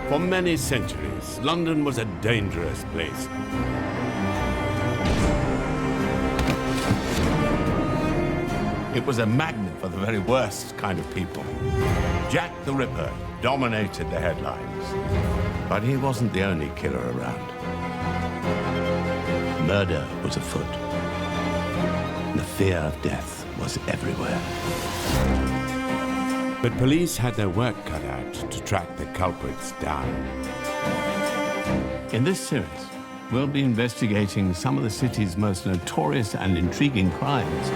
For many centuries, London was a dangerous place. It was a magnet for the very worst kind of people. Jack the Ripper dominated the headlines. But he wasn't the only killer around. Murder was afoot. The fear of death was everywhere. But police had their work cut out to track the culprits down. In this series, we'll be investigating some of the city's most notorious and intriguing crimes.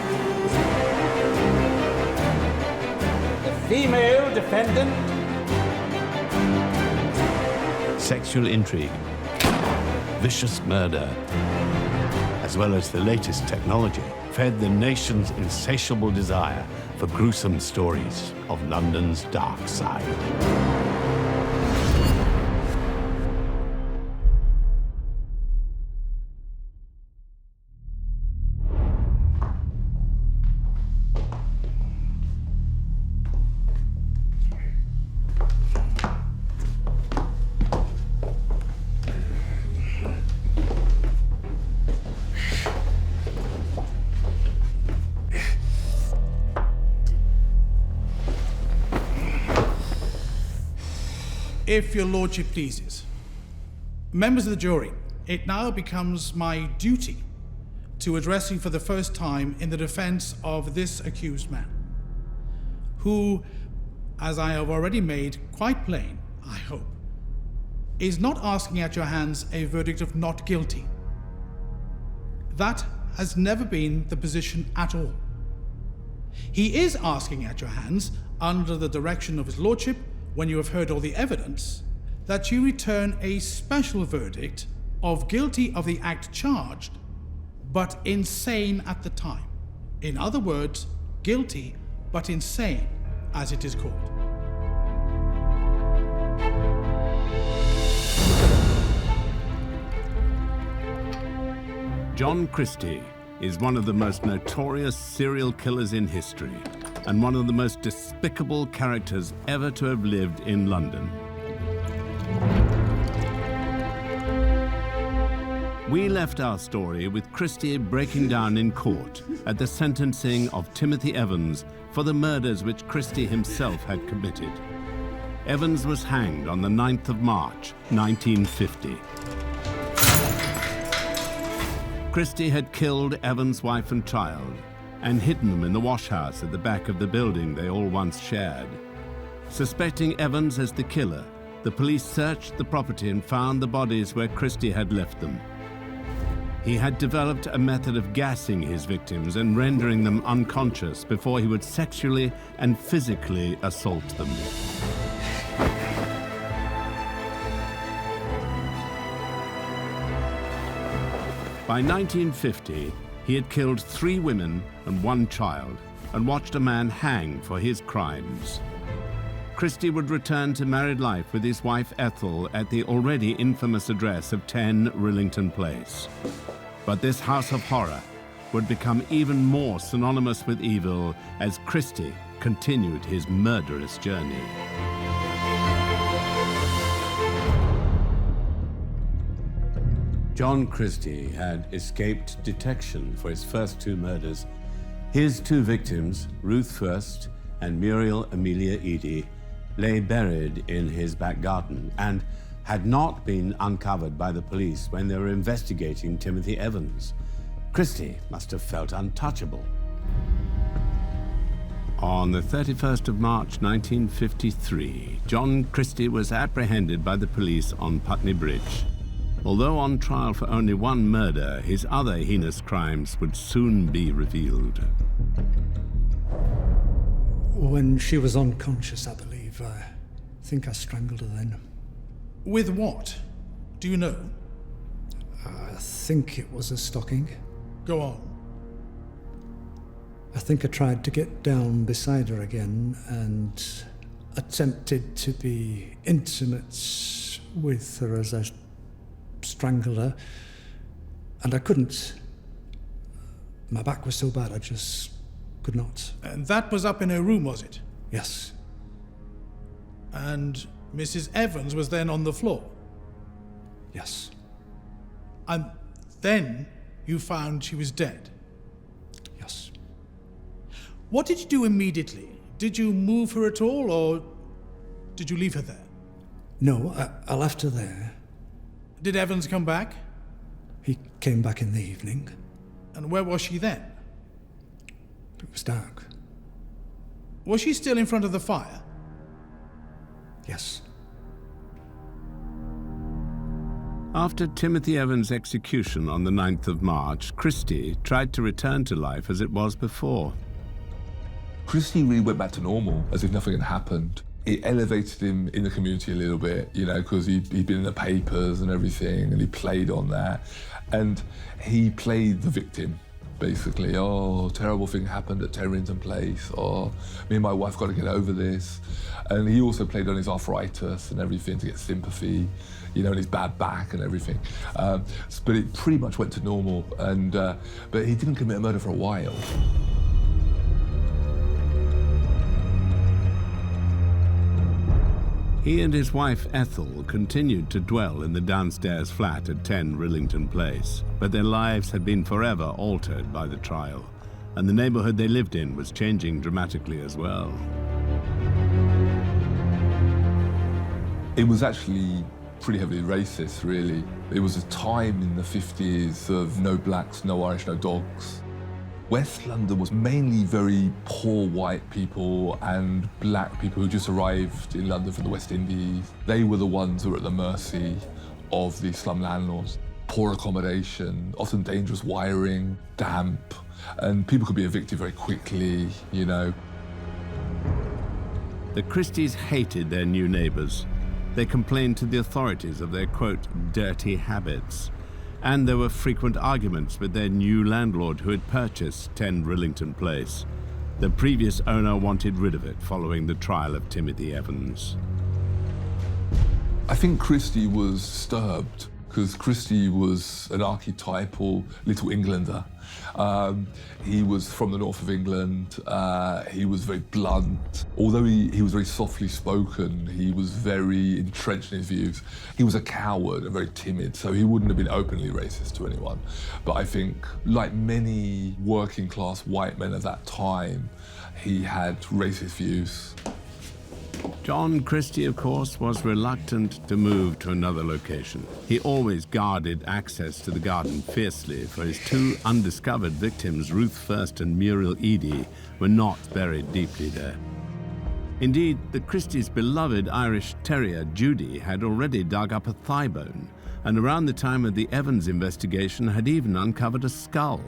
Female defendant. Sexual intrigue, vicious murder, as well as the latest technology, fed the nation's insatiable desire for gruesome stories of London's dark side. If your lordship pleases. Members of the jury, it now becomes my duty to address you for the first time in the defense of this accused man, who, as I have already made quite plain, I hope, is not asking at your hands a verdict of not guilty. That has never been the position at all. He is asking at your hands, under the direction of his lordship, when you have heard all the evidence, that you return a special verdict of guilty of the act charged, but insane at the time. In other words, guilty but insane, as it is called. John Christie is one of the most notorious serial killers in history, and one of the most despicable characters ever to have lived in London. We left our story with Christie breaking down in court at the sentencing of Timothy Evans for the murders which Christie himself had committed. Evans was hanged on the 9th of March, 1950. Christie had killed Evans' wife and child, and hidden them in the washhouse at the back of the building they all once shared. Suspecting Evans as the killer, the police searched the property and found the bodies where Christie had left them. He had developed a method of gassing his victims and rendering them unconscious before he would sexually and physically assault them. By 1950, he had killed 3 women and 1 child, and watched a man hang for his crimes. Christie would return to married life with his wife Ethel at the already infamous address of 10 Rillington Place. But this house of horror would become even more synonymous with evil as Christie continued his murderous journey. John Christie had escaped detection for his first 2 murders. His 2 victims, Ruth First and Muriel Amelia Eady, lay buried in his back garden and had not been uncovered by the police when they were investigating Timothy Evans. Christie must have felt untouchable. On the 31st of March 1953, John Christie was apprehended by the police on Putney Bridge. Although on trial for only 1 murder, his other heinous crimes would soon be revealed. When she was unconscious, I believe. I think I strangled her then. With what? Do you know? I think it was a stocking. Go on. I think I tried to get down beside her again and attempted to be intimate with her as I strangled her, and I couldn't. My back was so bad I just could not. And that was up in her room, was it? Yes. And Mrs. Evans was then on the floor. Yes. And then you found she was dead. Yes. What did you do immediately? Did you move her at all, or did you leave her there? No, I left her there. Did Evans come back? He came back in the evening. And where was she then? It was dark. Was she still in front of the fire? Yes. After Timothy Evans' execution on the 9th of March, Christie tried to return to life as it was before. Christie really went back to normal, as if nothing had happened. It elevated him in the community a little bit, you know, because he'd been in the papers and everything, and he played on that. And he played the victim, basically. Oh, terrible thing happened at Rillington Place. Oh, me and my wife got to get over this. And he also played on his arthritis and everything to get sympathy, you know, and his bad back and everything. But it pretty much went to normal. And but he didn't commit a murder for a while. He and his wife Ethel continued to dwell in the downstairs flat at 10 Rillington Place, but their lives had been forever altered by the trial, and the neighborhood they lived in was changing dramatically as well. It was actually pretty heavily racist, really. It was a time in the 50s of no blacks, no Irish, no dogs. West London was mainly very poor white people and black people who just arrived in London from the West Indies. They were the ones who were at the mercy of the slum landlords. Poor accommodation, often dangerous wiring, damp, and people could be evicted very quickly, you know. The Christies hated their new neighbors. They complained to the authorities of their, quote, dirty habits. And there were frequent arguments with their new landlord who had purchased 10 Rillington Place. The previous owner wanted rid of it following the trial of Timothy Evans. I think Christie was disturbed because Christie was an archetypal Little Englander. He was from the north of England. He was very blunt. Although he was very softly spoken, he was very entrenched in his views. He was a coward and very timid, so he wouldn't have been openly racist to anyone. But I think, like many working class white men at that time, he had racist views. John Christie, of course, was reluctant to move to another location. He always guarded access to the garden fiercely, for his two undiscovered victims, Ruth First and Muriel Eady, were not buried deeply there. Indeed, the Christies' beloved Irish terrier, Judy, had already dug up a thigh bone, and around the time of the Evans investigation had even uncovered a skull.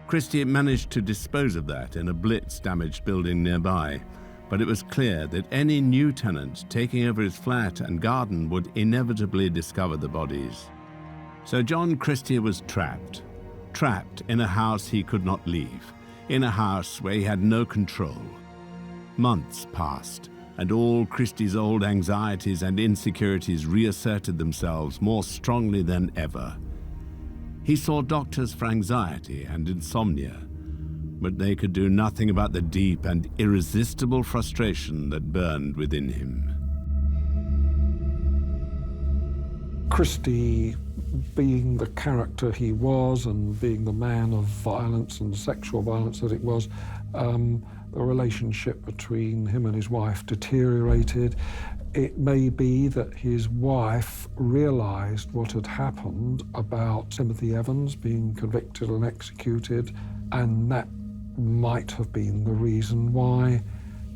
Christie managed to dispose of that in a blitz-damaged building nearby, but it was clear that any new tenant taking over his flat and garden would inevitably discover the bodies. So John Christie was trapped in a house he could not leave, in a house where he had no control. Months passed, and all Christie's old anxieties and insecurities reasserted themselves more strongly than ever. He saw doctors for anxiety and insomnia, but they could do nothing about the deep and irresistible frustration that burned within him. Christie, being the character he was and being the man of violence and sexual violence that it was, the relationship between him and his wife deteriorated. It may be that his wife realized what had happened about Timothy Evans being convicted and executed, and that might have been the reason why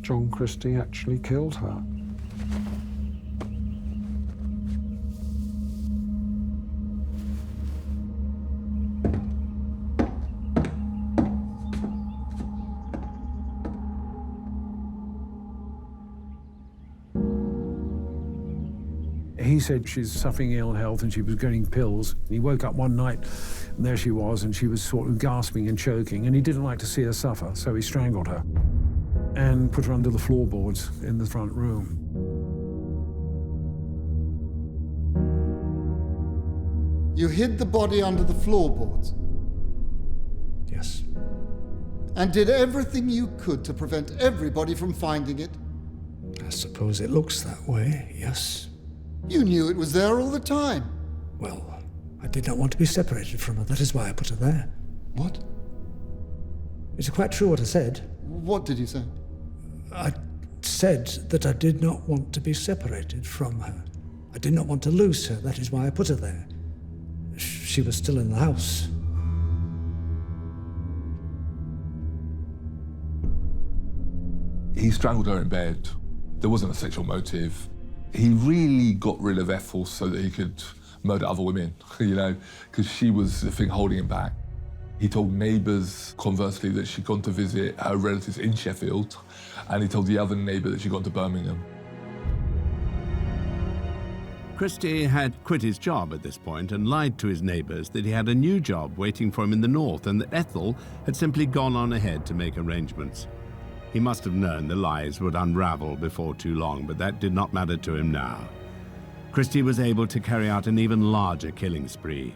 John Christie actually killed her. He said she's suffering ill health and she was getting pills. He woke up one night and there she was, and she was sort of gasping and choking, and he didn't like to see her suffer, so he strangled her and put her under the floorboards in the front room. You hid the body under the floorboards? Yes. And did everything you could to prevent everybody from finding it? I suppose it looks that way, yes. You knew it was there all the time. Well, I did not want to be separated from her. That is why I put her there. What? Is it quite true what I said? What did you say? I said that I did not want to be separated from her. I did not want to lose her. That is why I put her there. She was still in the house. He strangled her in bed. There wasn't a sexual motive. He really got rid of Ethel so that he could murder other women, you know, because she was the thing holding him back. He told neighbours, conversely, that she'd gone to visit her relatives in Sheffield, and he told the other neighbour that she'd gone to Birmingham. Christie had quit his job at this point and lied to his neighbours that he had a new job waiting for him in the north and that Ethel had simply gone on ahead to make arrangements. He must have known the lies would unravel before too long, but that did not matter to him now. Christie was able to carry out an even larger killing spree.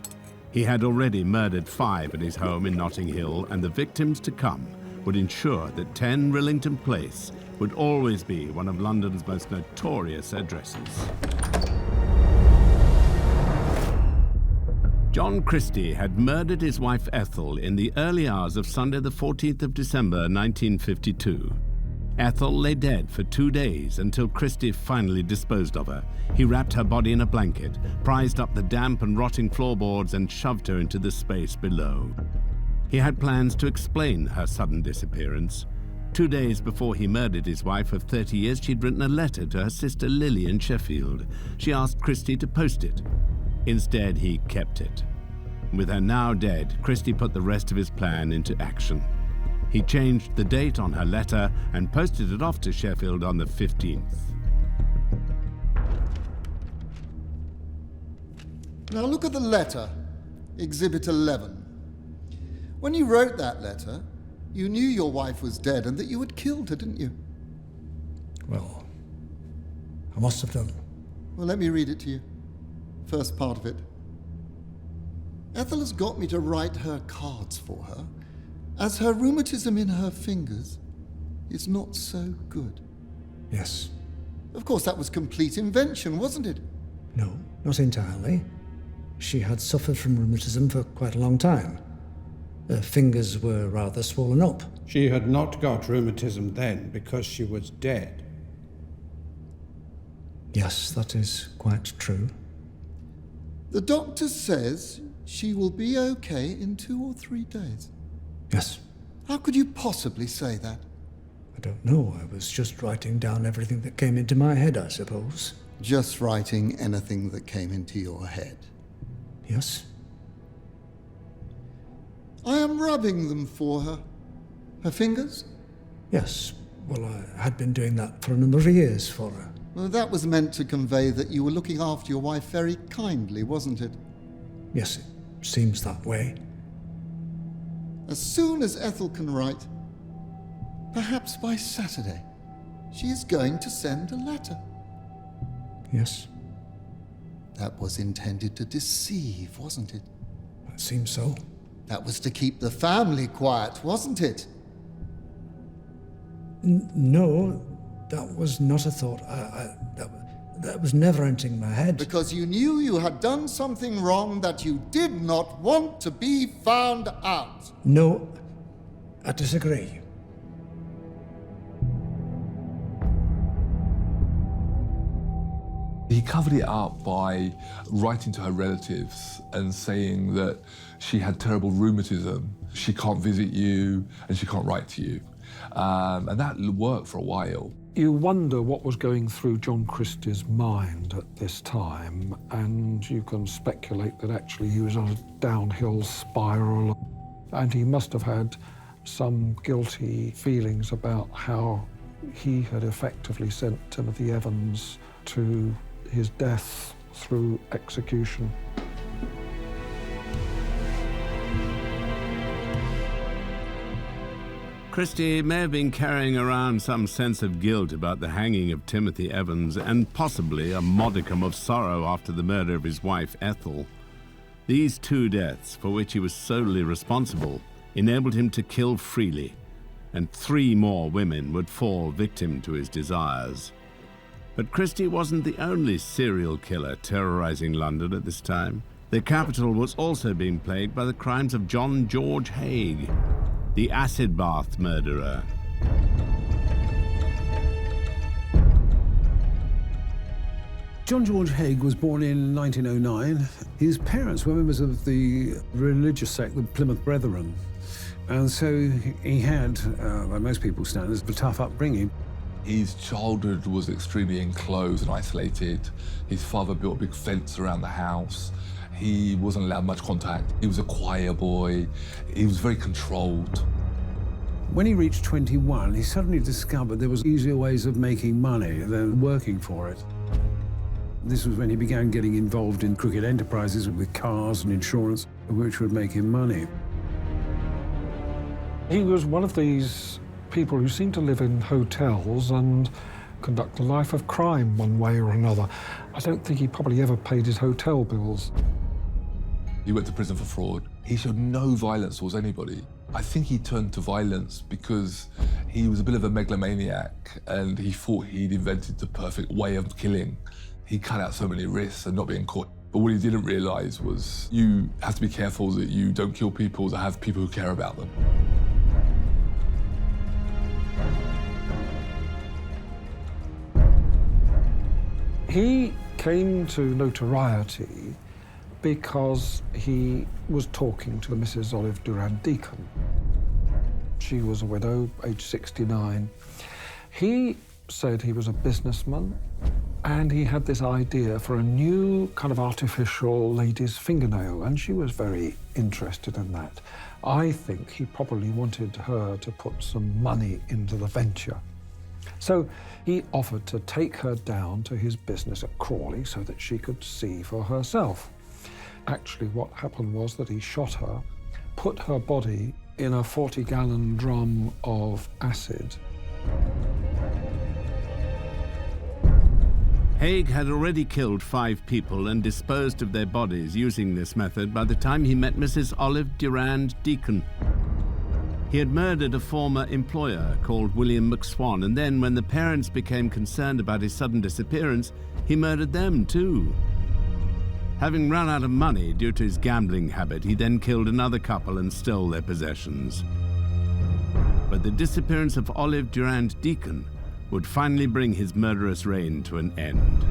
He had already murdered 5 at his home in Notting Hill, and the victims to come would ensure that 10 Rillington Place would always be one of London's most notorious addresses. John Christie had murdered his wife Ethel in the early hours of Sunday the 14th of December 1952. Ethel lay dead for 2 days until Christie finally disposed of her. He wrapped her body in a blanket, prized up the damp and rotting floorboards and shoved her into the space below. He had plans to explain her sudden disappearance. 2 days before he murdered his wife of 30 years, she'd written a letter to her sister Lily in Sheffield. She asked Christie to post it. Instead, he kept it. With her now dead, Christie put the rest of his plan into action. He changed the date on her letter and posted it off to Sheffield on the 15th. Now look at the letter, Exhibit 11. When you wrote that letter, you knew your wife was dead and that you had killed her, didn't you? Well, I must have done. Well, let me read it to you. First part of it. Ethel has got me to write her cards for her, as her rheumatism in her fingers is not so good. Yes. Of course, that was complete invention, wasn't it? No, not entirely. She had suffered from rheumatism for quite a long time. Her fingers were rather swollen up. She had not got rheumatism then because she was dead. Yes, that is quite true. The doctor says she will be okay in 2 or 3 days. Yes. How could you possibly say that? I don't know. I was just writing down everything that came into my head, I suppose. Just writing anything that came into your head. Yes. I am rubbing them for her. Her fingers? Yes. Well, I had been doing that for a number of years for her. Well, that was meant to convey that you were looking after your wife very kindly, wasn't it? Yes, it seems that way. As soon as Ethel can write, perhaps by Saturday, she is going to send a letter. Yes. That was intended to deceive, wasn't it? It seems so. That was to keep the family quiet, wasn't it? No, that was not a thought. That was never entering my head. Because you knew you had done something wrong that you did not want to be found out. No, I disagree. He covered it up by writing to her relatives and saying that she had terrible rheumatism, she can't visit you, and she can't write to you. And that worked for a while. You wonder what was going through John Christie's mind at this time, and you can speculate that actually he was on a downhill spiral, and he must have had some guilty feelings about how he had effectively sent Timothy Evans to his death through execution. Christie may have been carrying around some sense of guilt about the hanging of Timothy Evans and possibly a modicum of sorrow after the murder of his wife Ethel. These 2 deaths, for which he was solely responsible, enabled him to kill freely, and 3 more women would fall victim to his desires. But Christie wasn't the only serial killer terrorizing London at this time. The capital was also being plagued by the crimes of John George Haigh, the acid bath murderer. John George Haigh was born in 1909. His parents were members of the religious sect, the Plymouth Brethren. And so he had, by most people's standards, a tough upbringing. His childhood was extremely enclosed and isolated. His father built a big fence around the house. He wasn't allowed much contact. He was a choir boy. He was very controlled. When he reached 21, he suddenly discovered there was easier ways of making money than working for it. This was when he began getting involved in crooked enterprises with cars and insurance, which would make him money. He was one of these people who seemed to live in hotels and conduct a life of crime one way or another. I don't think he probably ever paid his hotel bills. He went to prison for fraud. He showed no violence towards anybody. I think he turned to violence because he was a bit of a megalomaniac and he thought he'd invented the perfect way of killing. He cut out so many risks and not being caught. But what he didn't realize was you have to be careful that you don't kill people that have people who care about them. He came to notoriety because he was talking to Mrs. Olive Durand Deacon. She was a widow, aged 69. He said he was a businessman, and he had this idea for a new kind of artificial lady's fingernail, and she was very interested in that. I think he probably wanted her to put some money into the venture. So he offered to take her down to his business at Crawley so that she could see for herself. Actually, what happened was that he shot her, put her body in a 40-gallon drum of acid. Haigh had already killed 5 people and disposed of their bodies using this method by the time he met Mrs. Olive Durand Deacon. He had murdered a former employer called William McSwan, and then when the parents became concerned about his sudden disappearance, he murdered them too. Having run out of money due to his gambling habit, he then killed another couple and stole their possessions. But the disappearance of Olive Durand Deacon would finally bring his murderous reign to an end.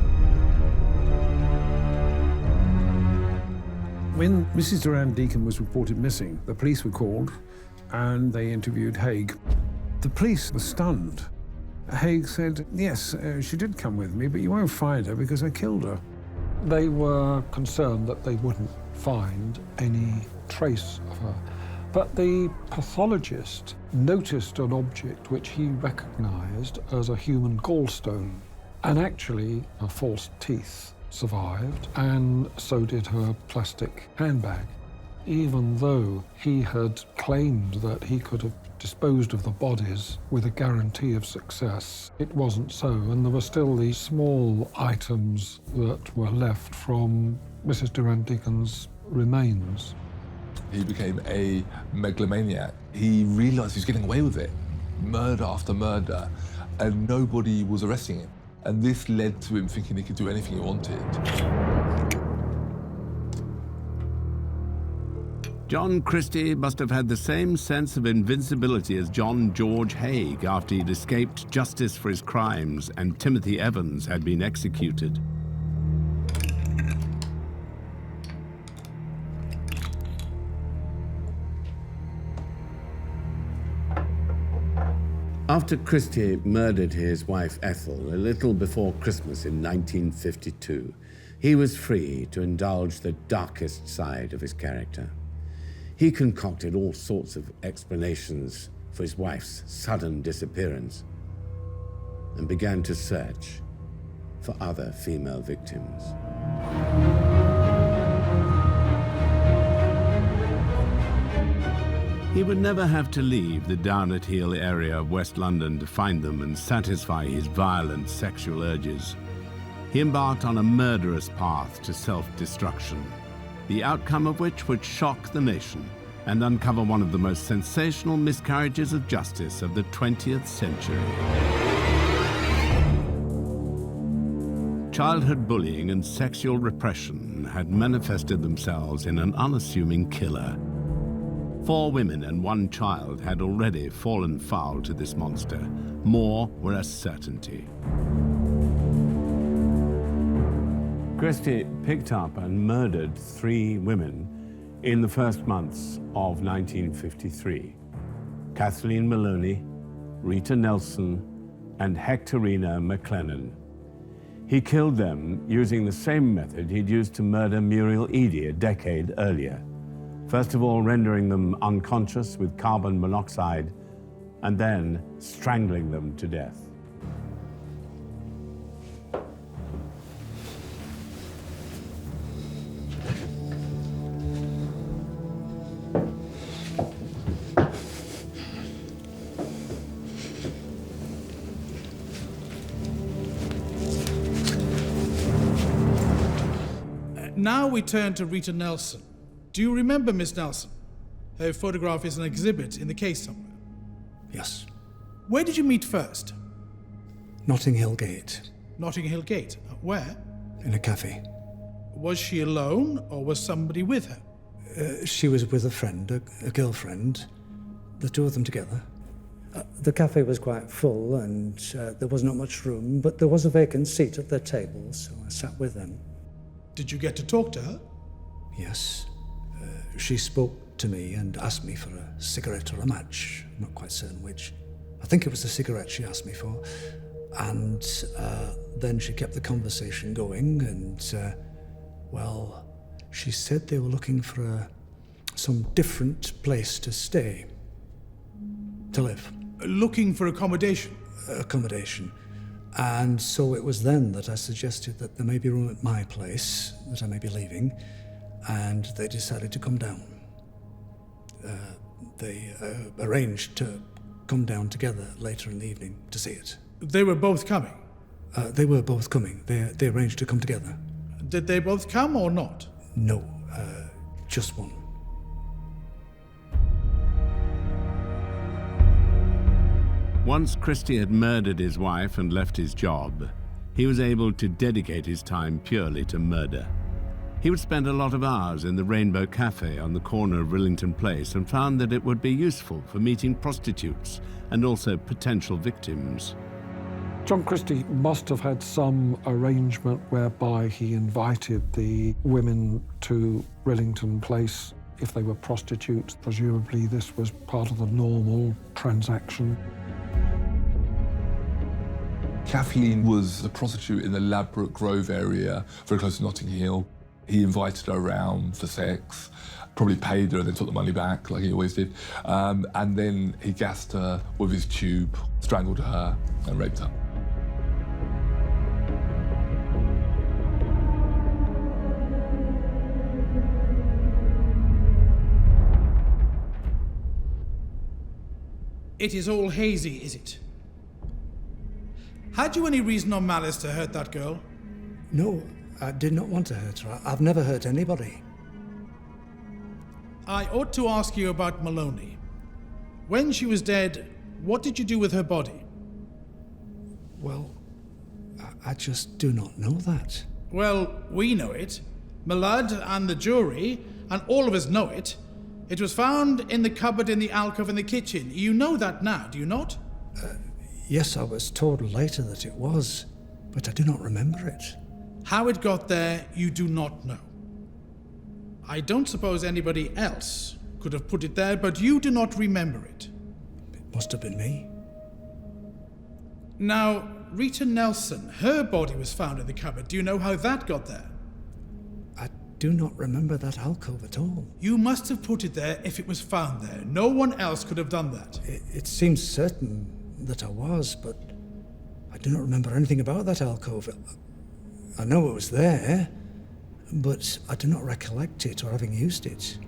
When Mrs. Durand Deacon was reported missing, the police were called and they interviewed Haigh. The police were stunned. Haigh said, yes, she did come with me, but you won't find her because I killed her. They were concerned that they wouldn't find any trace of her. But the pathologist noticed an object which he recognized as a human gallstone. And actually, her false teeth survived, and so did her plastic handbag. Even though he had claimed that he could have disposed of the bodies with a guarantee of success, it wasn't so, and there were still these small items that were left from Mrs. Durand Deacon's remains. He became a megalomaniac. He realized he was getting away with it, murder after murder, and nobody was arresting him. And this led to him thinking he could do anything he wanted. John Christie must have had the same sense of invincibility as John George Haigh after he'd escaped justice for his crimes and Timothy Evans had been executed. After Christie murdered his wife Ethel a little before Christmas in 1952, he was free to indulge the darkest side of his character. He concocted all sorts of explanations for his wife's sudden disappearance and began to search for other female victims. He would never have to leave the down-at-heel area of West London to find them and satisfy his violent sexual urges. He embarked on a murderous path to self-destruction, the outcome of which would shock the nation and uncover one of the most sensational miscarriages of justice of the 20th century. Childhood bullying and sexual repression had manifested themselves in an unassuming killer. 4 women and 1 child had already fallen foul to this monster. More were a certainty. Christie picked up and murdered 3 women in the first months of 1953. Kathleen Maloney, Rita Nelson, and Hectorina McLennan. He killed them using the same method he'd used to murder Muriel Eady a decade earlier. First of all, rendering them unconscious with carbon monoxide, and then strangling them to death. Now we turn to Rita Nelson. Do you remember Miss Nelson? Her photograph is an exhibit in the case somewhere. Yes. Where did you meet first? Notting Hill Gate. Notting Hill Gate. Where? In a cafe. Was she alone, or was somebody with her? She was with a friend, a girlfriend. The 2 of them together. The cafe was quite full, and there was not much room, but there was a vacant seat at their table, so I sat with them. Did you get to talk to her? Yes. She spoke to me and asked me for a cigarette or a match. I'm not quite certain which. I think it was a cigarette she asked me for. And then she kept the conversation going, and, well, she said they were looking for some different place to stay, to live. Looking for accommodation? Accommodation. And so it was then that I suggested that there may be room at my place, that I may be leaving, and they decided to come down. They arranged to come down together later in the evening to see it. They were both coming? They were both coming. They arranged to come together. Did they both come or not? No, just one. Once Christie had murdered his wife and left his job, he was able to dedicate his time purely to murder. He would spend a lot of hours in the Rainbow Cafe on the corner of Rillington Place and found that it would be useful for meeting prostitutes and also potential victims. John Christie must have had some arrangement whereby he invited the women to Rillington Place if they were prostitutes. Presumably this was part of the normal transaction. Kathleen was a prostitute in the Ladbroke Grove area, very close to Notting Hill. He invited her around for sex, probably paid her and then took the money back, like he always did. And then he gassed her with his tube, strangled her and raped her. It is all hazy, is it? Had you any reason or malice to hurt that girl? No, I did not want to hurt her. I've never hurt anybody. I ought to ask you about Maloney. When she was dead, what did you do with her body? Well, I just do not know that. Well, we know it. Millard and the jury, and all of us know it. It was found in the cupboard in the alcove in the kitchen. You know that now, do you not? Yes, I was told later that it was, but I do not remember it. How it got there, you do not know. I don't suppose anybody else could have put it there, but you do not remember it. It must have been me. Now, Rita Nelson, her body was found in the cupboard. Do you know how that got there? I do not remember that alcove at all. You must have put it there if it was found there. No one else could have done that. It seems certain that I was, but I do not remember anything about that alcove. I know it was there, but I do not recollect it or having used it.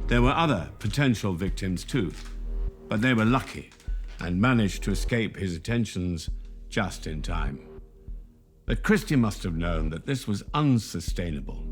There were other potential victims too, but they were lucky and managed to escape his attentions just in time. But Christie must have known that this was unsustainable.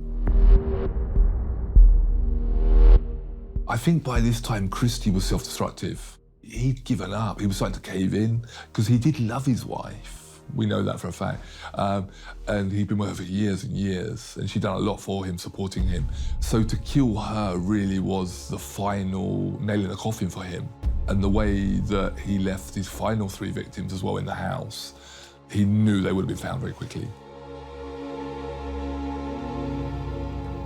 I think by this time Christie was self-destructive. he'd given up. He was starting to cave in because he did love his wife. We know that for a fact. And he'd been with her for years and years, and she'd done a lot for him, supporting him. So to kill her really was the final nail in the coffin for him. And the way that he left his final 3 victims as well in the house, he knew they would have been found very quickly.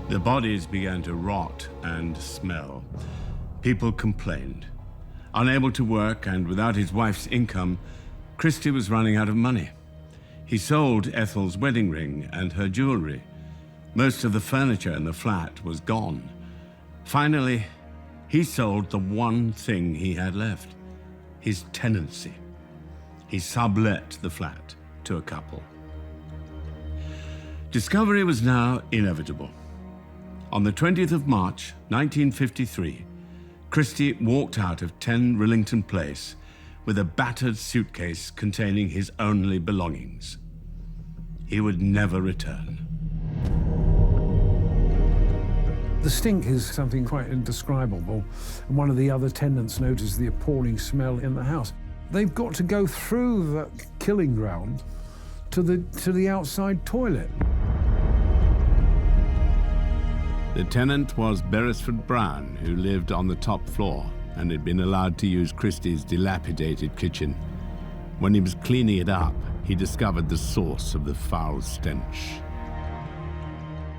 The bodies began to rot and smell. People complained. Unable to work and without his wife's income, Christie was running out of money. He sold Ethel's wedding ring and her jewelry. Most of the furniture in the flat was gone. Finally, he sold the one thing he had left, his tenancy. He sublet the flat to a couple. Discovery was now inevitable. On the 20th of March, 1953, Christie walked out of 10 Rillington Place with a battered suitcase containing his only belongings. He would never return. The stink is something quite indescribable. And one of the other tenants noticed the appalling smell in the house. They've got to go through the killing ground to the outside toilet. The tenant was Beresford Brown, who lived on the top floor and had been allowed to use Christie's dilapidated kitchen. When he was cleaning it up, he discovered the source of the foul stench.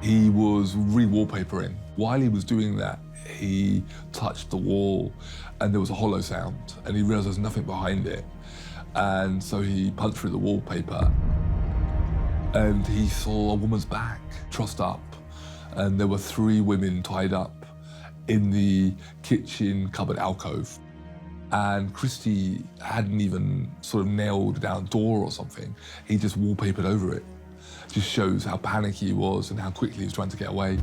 He was re-wallpapering. While he was doing that, he touched the wall and there was a hollow sound, and he realized there's nothing behind it. And so he punched through the wallpaper and he saw a woman's back trussed up, and there were 3 women tied up in the kitchen cupboard alcove. And Christie hadn't even sort of nailed down a door or something. He just wallpapered over it. Just shows how panicky he was and how quickly he was trying to get away.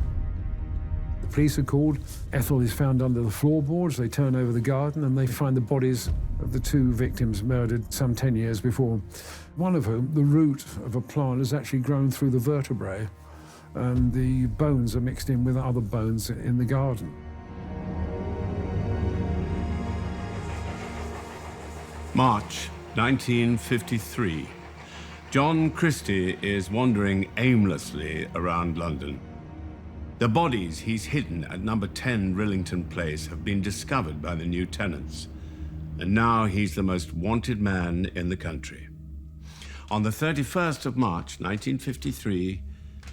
The police are called. Ethel is found under the floorboards. They turn over the garden and they find the bodies of the 2 victims murdered some 10 years before. One of whom, the root of a plant, has actually grown through the vertebrae, and the bones are mixed in with other bones in the garden. March 1953. John Christie is wandering aimlessly around London. The bodies he's hidden at number 10 Rillington Place have been discovered by the new tenants, and now he's the most wanted man in the country. On the 31st of March 1953,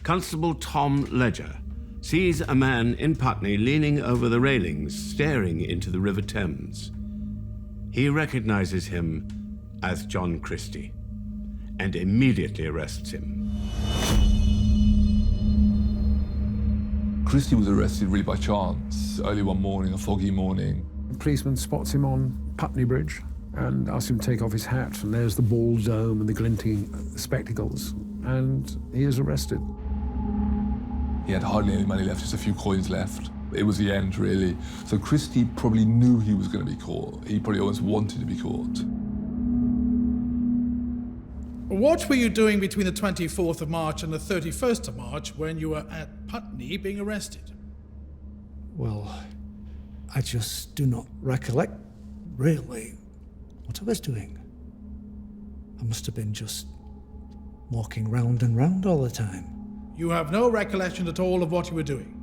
Constable Tom Ledger sees a man in Putney leaning over the railings, staring into the River Thames. He recognizes him as John Christie and immediately arrests him. Christie was arrested really by chance, early one morning, a foggy morning. The policeman spots him on Putney Bridge and asks him to take off his hat, and there's the bald dome and the glinting spectacles, and he is arrested. He had hardly any money left, just a few coins left. It was the end, really. So Christie probably knew he was going to be caught. He probably always wanted to be caught. What were you doing between the 24th of March and the 31st of March when you were at Putney being arrested? Well, I just do not recollect, really, what I was doing. I must have been just walking round and round all the time. You have no recollection at all of what you were doing?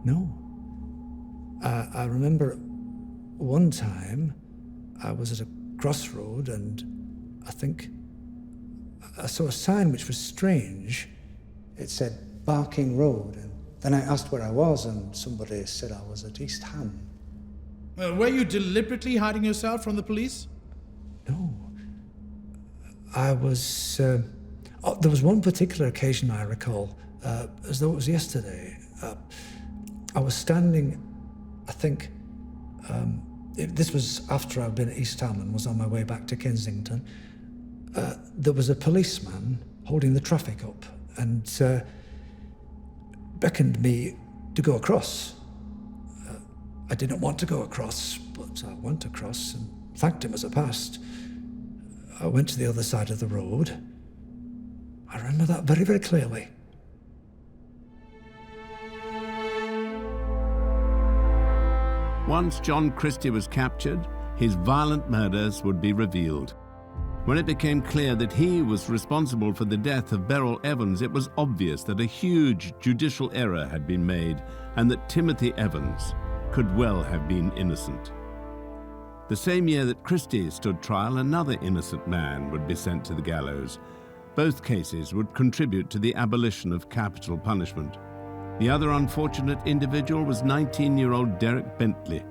No. I remember one time I was at a crossroad and I think I saw a sign which was strange. It said Barking Road, and then I asked where I was and somebody said I was at East Ham. Were you deliberately hiding yourself from the police? No. I was... there was one particular occasion I recall, as though it was yesterday. I was standing, I think, this was after I'd been at East Ham and was on my way back to Kensington. There was a policeman holding the traffic up and beckoned me to go across. I didn't want to go across, but I went across and thanked him as I passed. I went to the other side of the road. I remember that very, very clearly. Once John Christie was captured, his violent murders would be revealed. When it became clear that he was responsible for the death of Beryl Evans, it was obvious that a huge judicial error had been made and that Timothy Evans could well have been innocent. The same year that Christie stood trial, another innocent man would be sent to the gallows. Both cases would contribute to the abolition of capital punishment. The other unfortunate individual was 19-year-old Derek Bentley.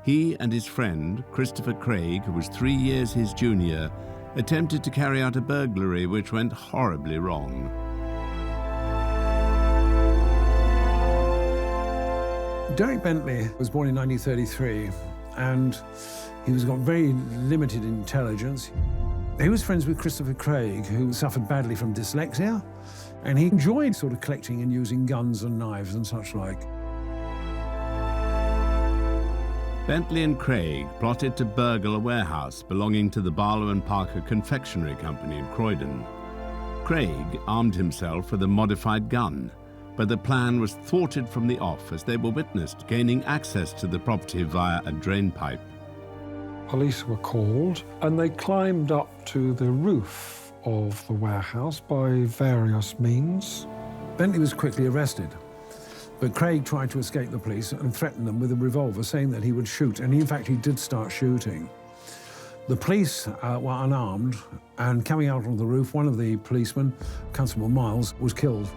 He and his friend, Christopher Craig, who was 3 years his junior, attempted to carry out a burglary which went horribly wrong. Derek Bentley was born in 1933, and he got very limited intelligence. He was friends with Christopher Craig, who suffered badly from dyslexia, and he enjoyed sort of collecting and using guns and knives and such like. Bentley and Craig plotted to burgle a warehouse belonging to the Barlow and Parker Confectionery Company in Croydon. Craig armed himself with a modified gun, but the plan was thwarted from the off as they were witnessed gaining access to the property via a drain pipe. Police were called and they climbed up to the roof of the warehouse by various means. Bentley was quickly arrested, but Craig tried to escape the police and threatened them with a revolver, saying that he would shoot, and in fact he did start shooting. The police were unarmed, and coming out on the roof, one of the policemen, Constable Miles, was killed.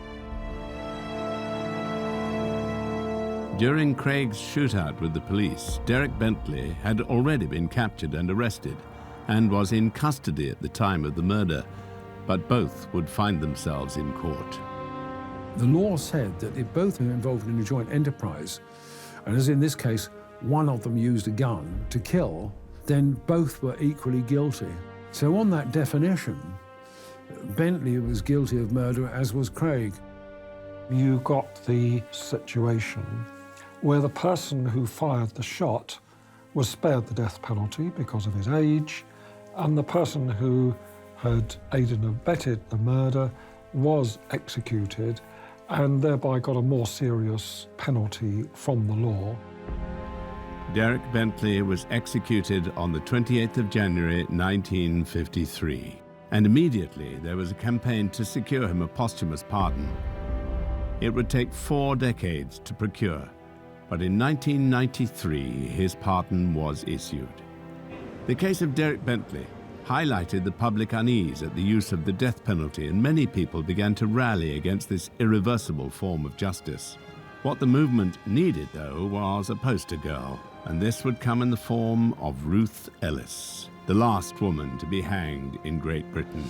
During Craig's shootout with the police, Derek Bentley had already been captured and arrested and was in custody at the time of the murder, but both would find themselves in court. The law said that if both were involved in a joint enterprise, and as in this case, one of them used a gun to kill, then both were equally guilty. So on that definition, Bentley was guilty of murder, as was Craig. You got the situation where the person who fired the shot was spared the death penalty because of his age, and the person who had aided and abetted the murder was executed and thereby got a more serious penalty from the law. Derek Bentley was executed on the 28th of January 1953, and immediately there was a campaign to secure him a posthumous pardon. It would take 4 decades to procure, but in 1993 his pardon was issued. The case of Derek Bentley highlighted the public unease at the use of the death penalty, and many people began to rally against this irreversible form of justice. What the movement needed, though, was a poster girl, and this would come in the form of Ruth Ellis, the last woman to be hanged in Great Britain.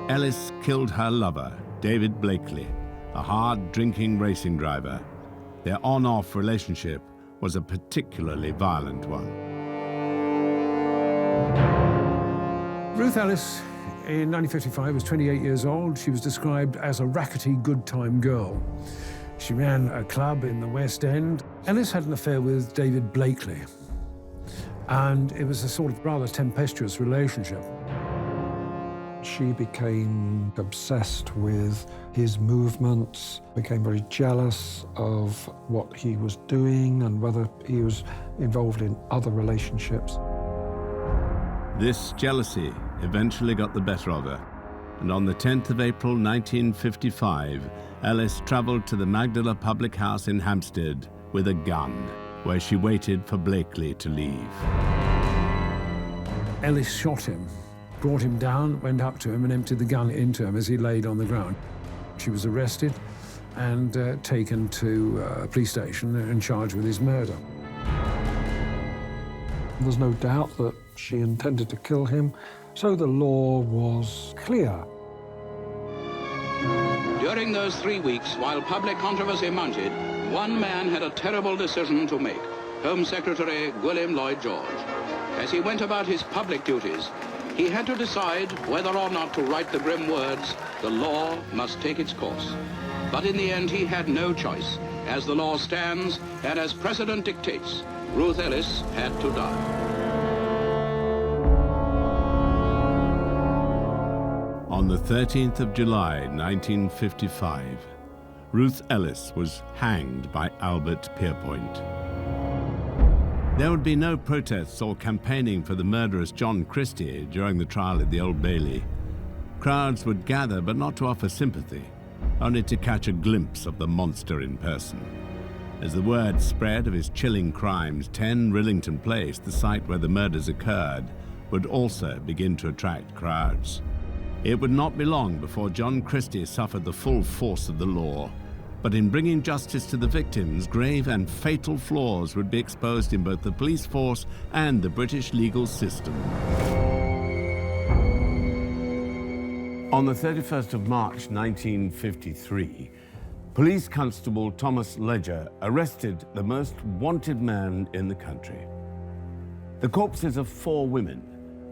Ellis killed her lover, David Blakely, a hard-drinking racing driver. Their on-off relationship was a particularly violent one. Ruth Ellis, in 1955, was 28 years old. She was described as a rackety, good-time girl. She ran a club in the West End. Ellis had an affair with David Blakely, and it was a sort of rather tempestuous relationship. She became obsessed with his movements, became very jealous of what he was doing and whether he was involved in other relationships. This jealousy eventually got the better of her, and on the 10th of April 1955, Ellis travelled to the Magdala public house in Hampstead with a gun, where she waited for Blakely to leave. Ellis shot him, brought him down, went up to him and emptied the gun into him as he laid on the ground. She was arrested and taken to a police station and charged with his murder. There's no doubt that she intended to kill him, so the law was clear. During those 3 weeks, while public controversy mounted, one man had a terrible decision to make, Home Secretary William Lloyd George. As he went about his public duties, he had to decide whether or not to write the grim words, "The law must take its course." But in the end, he had no choice. As the law stands, and as precedent dictates, Ruth Ellis had to die. On the 13th of July, 1955, Ruth Ellis was hanged by Albert Pierrepoint. There would be no protests or campaigning for the murderous John Christie during the trial at the Old Bailey. Crowds would gather, but not to offer sympathy, only to catch a glimpse of the monster in person. As the word spread of his chilling crimes, 10 Rillington Place, the site where the murders occurred, would also begin to attract crowds. It would not be long before John Christie suffered the full force of the law. But in bringing justice to the victims, grave and fatal flaws would be exposed in both the police force and the British legal system. On the 31st of March 1953, Police Constable Thomas Ledger arrested the most wanted man in the country. The corpses of 4 women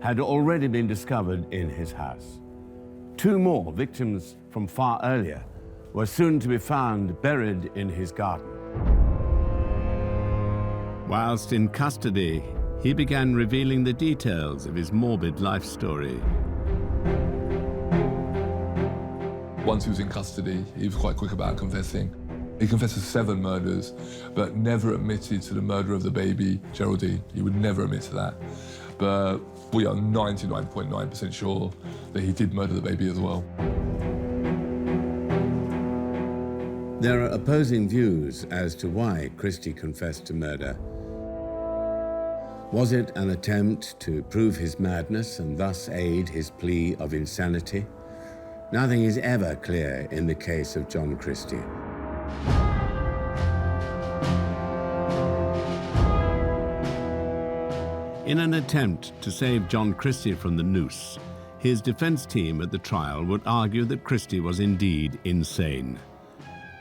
had already been discovered in his house. 2 more victims from far earlier were soon to be found buried in his garden. Whilst in custody, he began revealing the details of his morbid life story. Once he was in custody, he was quite quick about confessing. He confessed to 7 murders, but never admitted to the murder of the baby, Geraldine. He would never admit to that. But we are 99.9% sure that he did murder the baby as well. There are opposing views as to why Christie confessed to murder. Was it an attempt to prove his madness and thus aid his plea of insanity? Nothing is ever clear in the case of John Christie. In an attempt to save John Christie from the noose, his defense team at the trial would argue that Christie was indeed insane.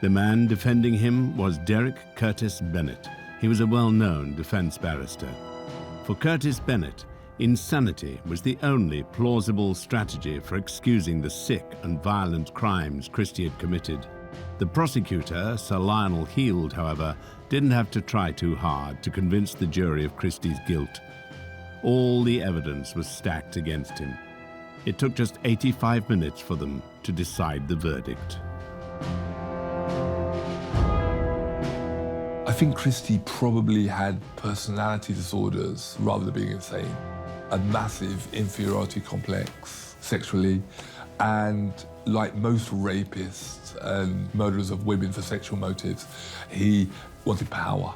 The man defending him was Derek Curtis Bennett. He was a well-known defense barrister. For Curtis Bennett, insanity was the only plausible strategy for excusing the sick and violent crimes Christie had committed. The prosecutor, Sir Lionel Heald, however, didn't have to try too hard to convince the jury of Christie's guilt. All the evidence was stacked against him. It took just 85 minutes for them to decide the verdict. I think Christie probably had personality disorders rather than being insane. A massive inferiority complex sexually, and like most rapists and murderers of women for sexual motives, he wanted power.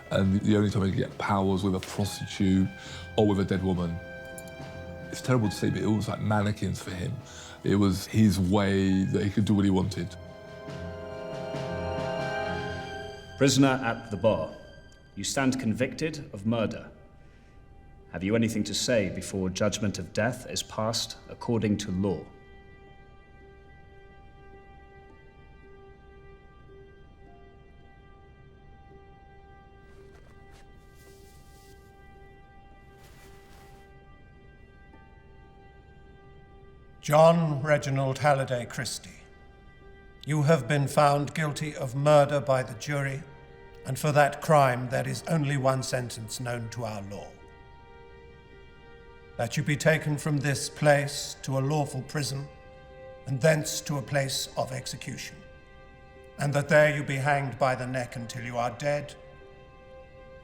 And the only time he could get power was with a prostitute or with a dead woman. It's terrible to say, but it was like mannequins for him. It was his way that he could do what he wanted. Prisoner at the bar, you stand convicted of murder. Have you anything to say before judgment of death is passed according to law? John Reginald Halliday Christie, you have been found guilty of murder by the jury, and for that crime there is only one sentence known to our law. That you be taken from this place to a lawful prison, and thence to a place of execution, and that there you be hanged by the neck until you are dead,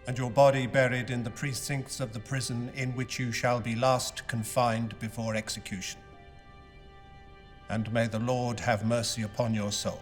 and your body buried in the precincts of the prison in which you shall be last confined before execution. And may the Lord have mercy upon your soul.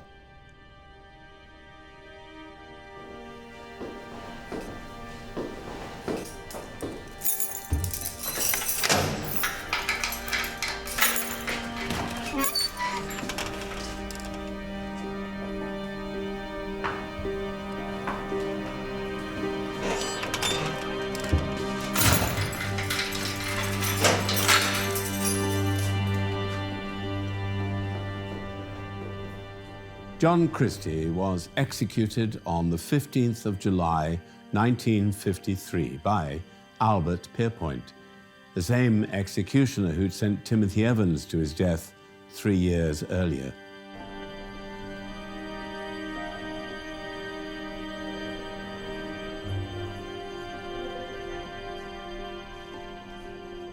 John Christie was executed on the 15th of July, 1953 by Albert Pierrepoint, the same executioner who'd sent Timothy Evans to his death 3 years earlier.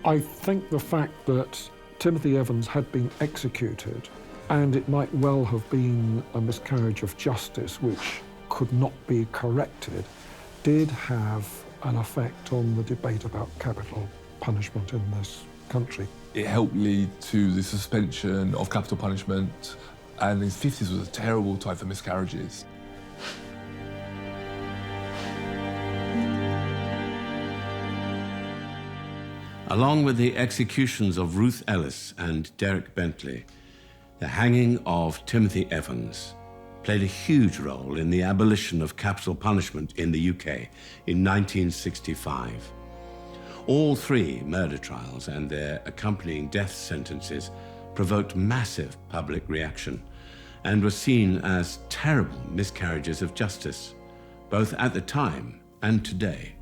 I think the fact that Timothy Evans had been executed And it might well have been a miscarriage of justice which could not be corrected, did have an effect on the debate about capital punishment in this country. It helped lead to the suspension of capital punishment, and the 50s was a terrible time for miscarriages. Along with the executions of Ruth Ellis and Derek Bentley, the hanging of Timothy Evans played a huge role in the abolition of capital punishment in the UK in 1965. All three murder trials and their accompanying death sentences provoked massive public reaction and were seen as terrible miscarriages of justice, both at the time and today.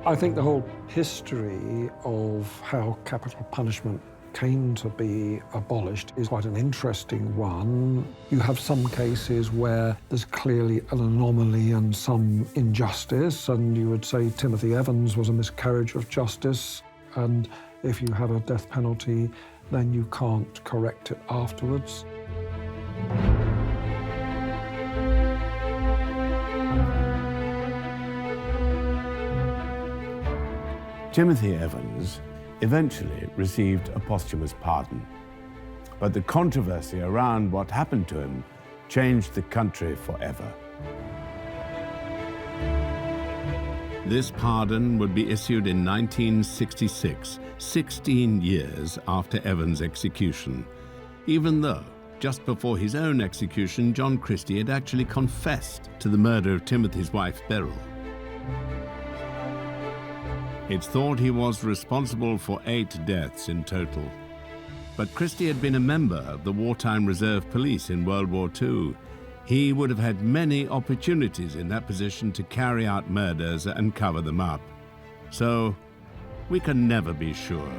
I think the whole history of how capital punishment came to be abolished is quite an interesting one. You have some cases where there's clearly an anomaly and some injustice, and you would say Timothy Evans was a miscarriage of justice, and if you have a death penalty, then you can't correct it afterwards. Timothy Evans eventually received a posthumous pardon, but the controversy around what happened to him changed the country forever. This pardon would be issued in 1966, 16 years after Evans' execution, even though just before his own execution, John Christie had actually confessed to the murder of Timothy's wife, Beryl. It's thought he was responsible for 8 deaths in total. But Christie had been a member of the Wartime Reserve Police in World War II. He would have had many opportunities in that position to carry out murders and cover them up. So, we can never be sure.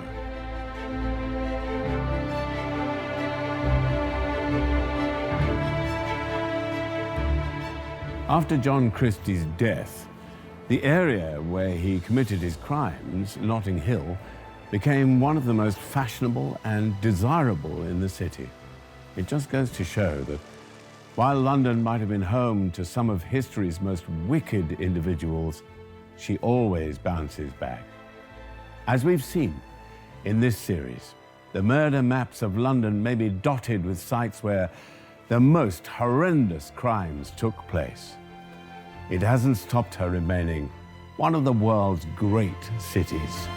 After John Christie's death, the area where he committed his crimes, Notting Hill, became one of the most fashionable and desirable in the city. It just goes to show that while London might have been home to some of history's most wicked individuals, she always bounces back. As we've seen in this series, the murder maps of London may be dotted with sites where the most horrendous crimes took place. It hasn't stopped her remaining one of the world's great cities.